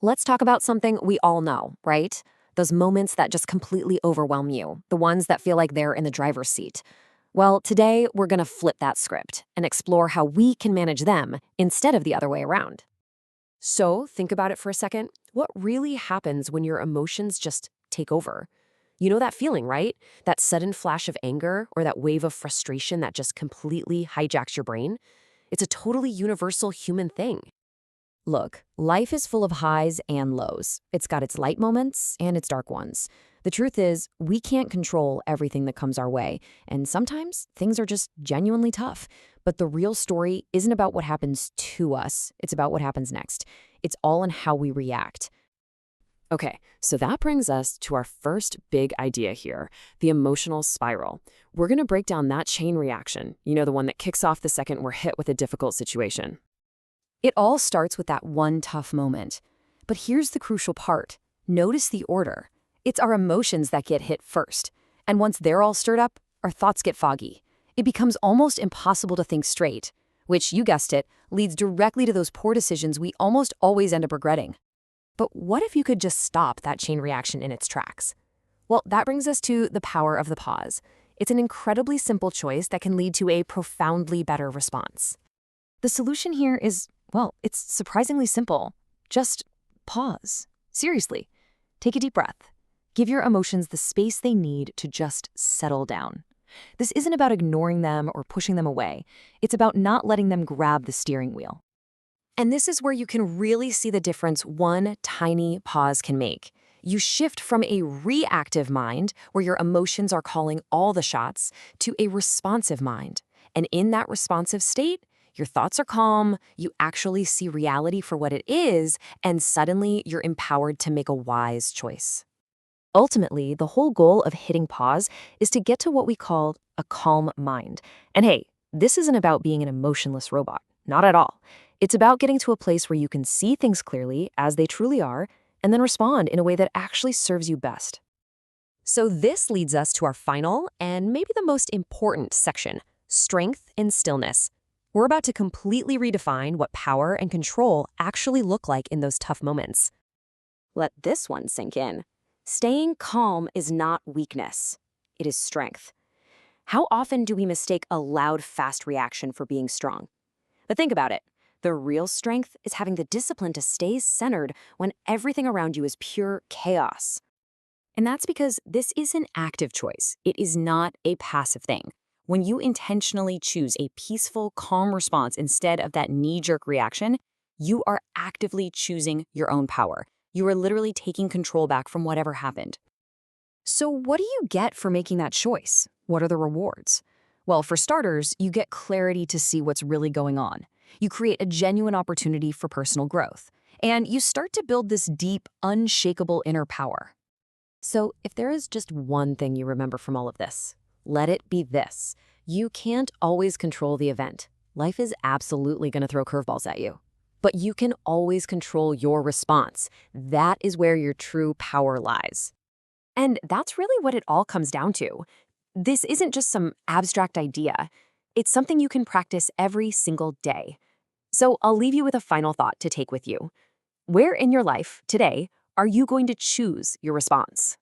Let's talk about something we all know, right? Those moments that just completely overwhelm you, the ones that feel like they're in the driver's seat. Well, today we're going to flip that script and explore how we can manage them instead of the other way around. So, think about it for a second. What really happens when your emotions just take over? You know that feeling, right? That sudden flash of anger or that wave of frustration that just completely hijacks your brain? It's a totally universal human thing. Look, life is full of highs and lows. It's got its light moments and its dark ones. The truth is, we can't control everything that comes our way, and sometimes things are just genuinely tough. But the real story isn't about what happens to us, it's about what happens next. It's all in how we react. Okay, so that brings us to our first big idea here, the emotional spiral. We're going to break down that chain reaction, the one that kicks off the second we're hit with a difficult situation. It all starts with that one tough moment. But here's the crucial part. Notice the order. It's our emotions that get hit first. And once they're all stirred up, our thoughts get foggy. It becomes almost impossible to think straight, which, you guessed it, leads directly to those poor decisions we almost always end up regretting. But what if you could just stop that chain reaction in its tracks? Well, that brings us to the power of the pause. It's an incredibly simple choice that can lead to a profoundly better response. The solution here is, well, it's surprisingly simple. Just pause. Seriously, take a deep breath. Give your emotions the space they need to just settle down. This isn't about ignoring them or pushing them away. It's about not letting them grab the steering wheel. And this is where you can really see the difference one tiny pause can make. You shift from a reactive mind, where your emotions are calling all the shots, to a responsive mind. And in that responsive state, your thoughts are calm, you actually see reality for what it is, and suddenly you're empowered to make a wise choice. Ultimately, the whole goal of hitting pause is to get to what we call a calm mind. And hey, this isn't about being an emotionless robot. Not at all. It's about getting to a place where you can see things clearly as they truly are, and then respond in a way that actually serves you best. So this leads us to our final and maybe the most important section, strength in stillness. We're about to completely redefine what power and control actually look like in those tough moments. Let this one sink in. Staying calm is not weakness. It is strength. How often do we mistake a loud, fast reaction for being strong? But think about it. The real strength is having the discipline to stay centered when everything around you is pure chaos. And that's because this is an active choice. It is not a passive thing. When you intentionally choose a peaceful, calm response instead of that knee-jerk reaction, you are actively choosing your own power. You are literally taking control back from whatever happened. So what do you get for making that choice? What are the rewards? Well, for starters, you get clarity to see what's really going on. You create a genuine opportunity for personal growth. And you start to build this deep, unshakable inner power. So if there is just one thing you remember from all of this, let it be this. You can't always control the event. Life is absolutely going to throw curveballs at you. But you can always control your response. That is where your true power lies. And that's really what it all comes down to. This isn't just some abstract idea. It's something you can practice every single day. So I'll leave you with a final thought to take with you. Where in your life today are you going to choose your response?